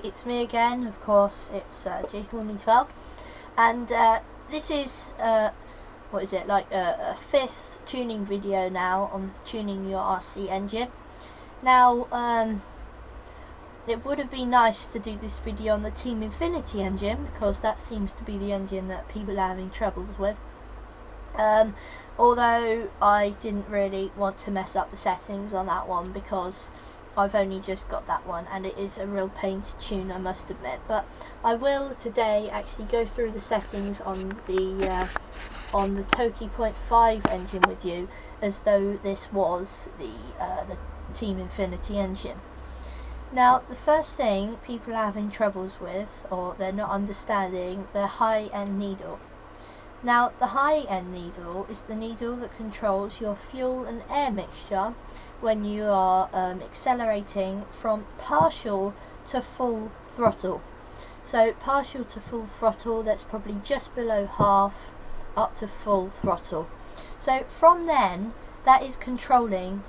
it's me again. Of course, it's J12, and this is what is it, like a fifth tuning video now on tuning your RC engine. Now, it would have been nice to do this video on the Team Infinity engine, because that seems to be the engine that people are having troubles with. Although I didn't really want to mess up the settings on that one, because I've only just got that one and it is a real pain to tune, I must admit. But I will today actually go through the settings on the Toki 0.5 engine with you, as though this was the Team Infinity engine. Now, the first thing people are having troubles with, or they're not understanding, the high-end needle. Now, the high-end needle is the needle that controls your fuel and air mixture when you are accelerating from partial to full throttle. So partial to full throttle, that's probably just below half, up to full throttle. So from then, that is controlling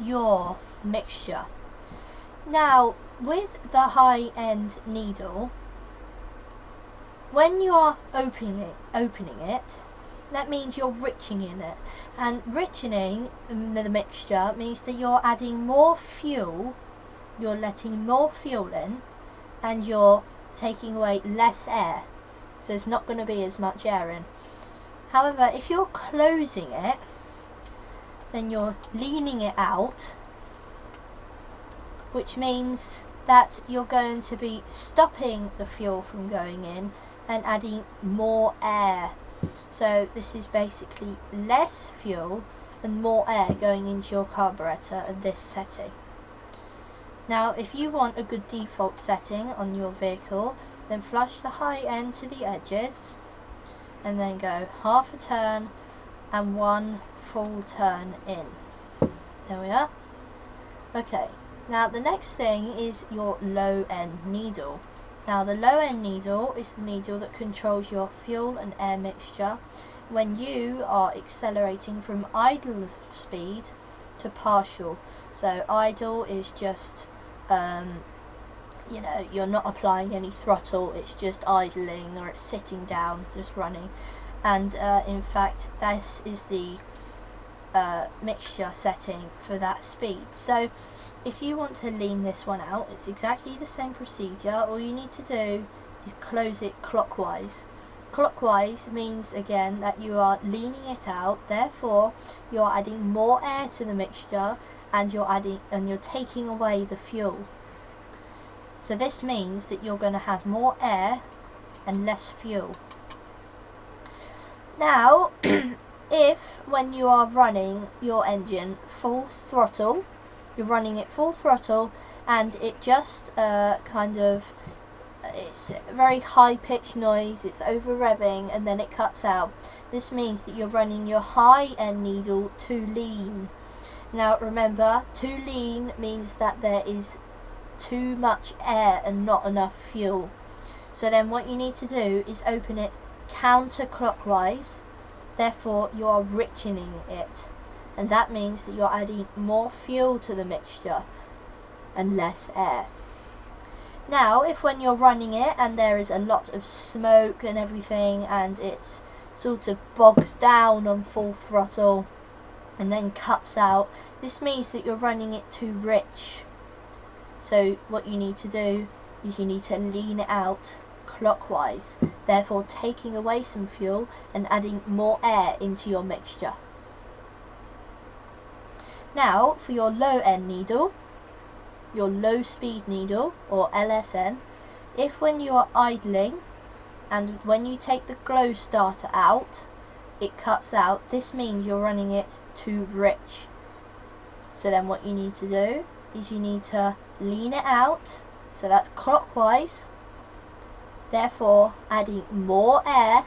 your mixture. Now, with the high-end needle, when you are opening it, that means you're richening in it, and richening the mixture means that you're adding more fuel, you're letting more fuel in, and you're taking away less air, so there's not going to be as much air in. However, if you're closing it, then you're leaning it out, which means that you're going to be stopping the fuel from going in and adding more air. So this is basically less fuel and more air going into your carburetor at this setting. Now, if you want a good default setting on your vehicle, then flush the high end to the edges and then go half a turn and one full turn in. There we are. Okay, now the next thing is your low end needle. Now, the low end needle is the needle that controls your fuel and air mixture when you are accelerating from idle speed to partial. So idle is just, you know, you're not applying any throttle, it's just idling, or it's sitting down, just running. And in fact, this is the mixture setting for that speed. So if you want to lean this one out, it's exactly the same procedure. All you need to do is close it clockwise. Clockwise means, again, that you are leaning it out, therefore you're adding more air to the mixture, and you're taking away the fuel. So this means that you're going to have more air and less fuel. Now, if when you are running your engine full throttle, you're running it full throttle and it just it's a very high pitched noise, it's over revving and then it cuts out. This means that you're running your high end needle too lean. Now remember, too lean means that there is too much air and not enough fuel. So then what you need to do is open it counterclockwise, therefore you are richening it. And that means that you're adding more fuel to the mixture and less air. Now, if when you're running it and there is a lot of smoke and everything and it sort of bogs down on full throttle and then cuts out, this means that you're running it too rich. So what you need to do is you need to lean it out clockwise, therefore taking away some fuel and adding more air into your mixture. Now, for your low end needle, your low speed needle, or LSN, if when you are idling and when you take the glow starter out, it cuts out, this means you're running it too rich. So then what you need to do is you need to lean it out, so that's clockwise, therefore adding more air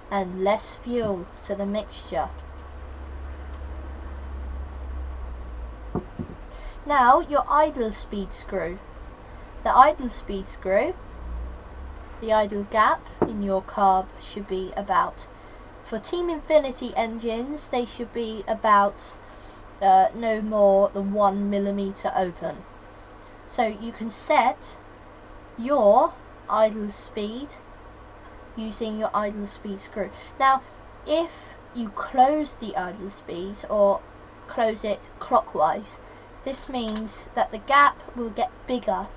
and less fuel to the mixture. Now, your idle speed screw. The idle speed screw, the idle gap in your carb should be about, for Team Infinity engines, they should be about no more than 1 millimeter open. So you can set your idle speed using your idle speed screw. Now, if you close the idle speed or close it clockwise, this means that the gap will get bigger.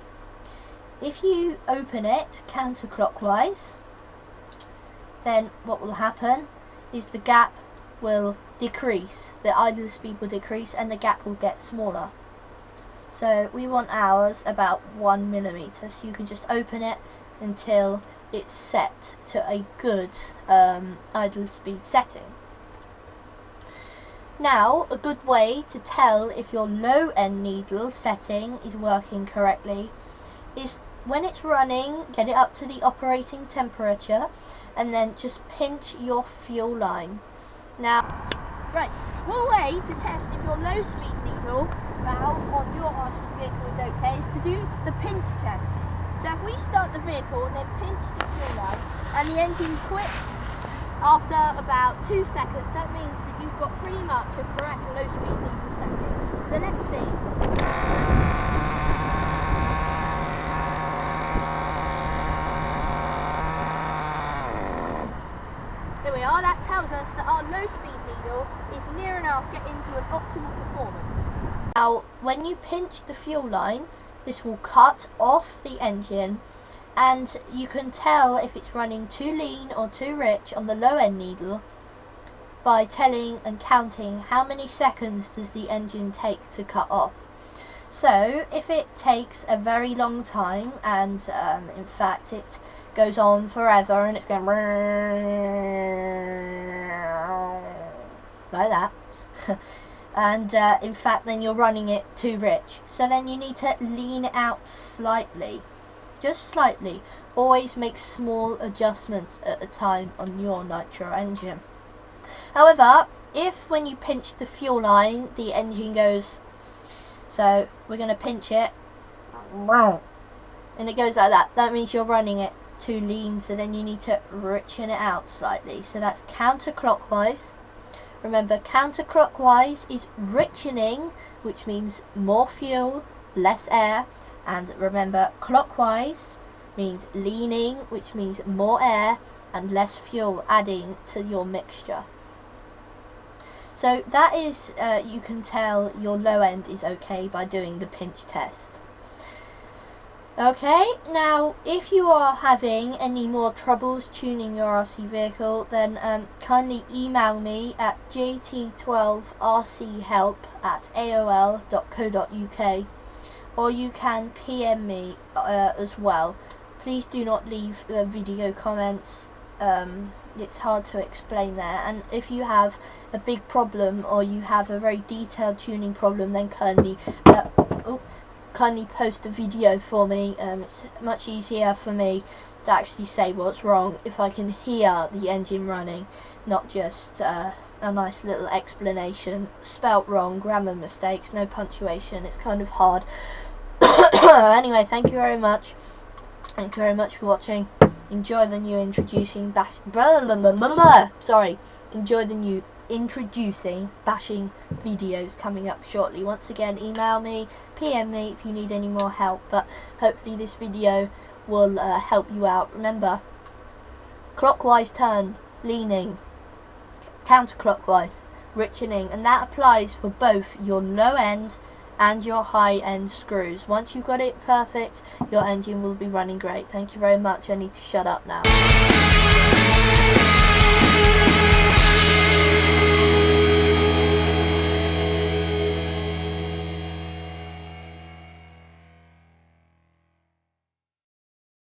If you open it counterclockwise, then what will happen is the gap will decrease, the idle speed will decrease and the gap will get smaller. So we want ours about 1 millimeter, so you can just open it until it's set to a good idle speed setting. Now, a good way to tell if your low end needle setting is working correctly is when it's running, get it up to the operating temperature and then just pinch your fuel line. Now, right, one way to test if your low speed needle valve on your RC vehicle is okay is to do the pinch test. So if we start the vehicle and then pinch the fuel line and the engine quits after about 2 seconds, that means that you've got pretty much a correct low speed needle setting. So let's see. There we are, that tells us that our low speed needle is near enough getting to an optimal performance. Now, when you pinch the fuel line, this will cut off the engine and you can tell if it's running too lean or too rich on the low end needle by telling and counting how many seconds does the engine take to cut off. So if it takes a very long time and in fact it goes on forever and it's going like that and in fact then you're running it too rich, so then you need to lean it out slightly, just slightly. Always make small adjustments at a time on your nitro engine. However, if when you pinch the fuel line the engine goes, so we're going to pinch it and it goes like that, that means you're running it too lean, so then you need to richen it out slightly. So that's counterclockwise. Remember, counterclockwise is richening, which means more fuel, less air, and remember, clockwise means leaning, which means more air and less fuel adding to your mixture. So that is, you can tell your low end is okay by doing the pinch test. Okay, now if you are having any more troubles tuning your RC vehicle, then kindly email me at jt12rchelp@aol.co.uk, or you can PM me as well. Please do not leave video comments, it's hard to explain there, and if you have a big problem or you have a very detailed tuning problem, then kindly post a video for me. It's much easier for me to actually say what's wrong if I can hear the engine running, not just a nice little explanation, spelt wrong, grammar mistakes, no punctuation. It's kind of hard. Anyway, thank you very much. Thank you very much for watching. Enjoy the new introducing bashing videos coming up shortly. Once again, email me, PM me if you need any more help, but hopefully this video will help you out. Remember, clockwise turn, leaning, counterclockwise, richening, and that applies for both your low end and your high end screws. Once you've got it perfect, your engine will be running great. Thank you very much. I need to shut up now.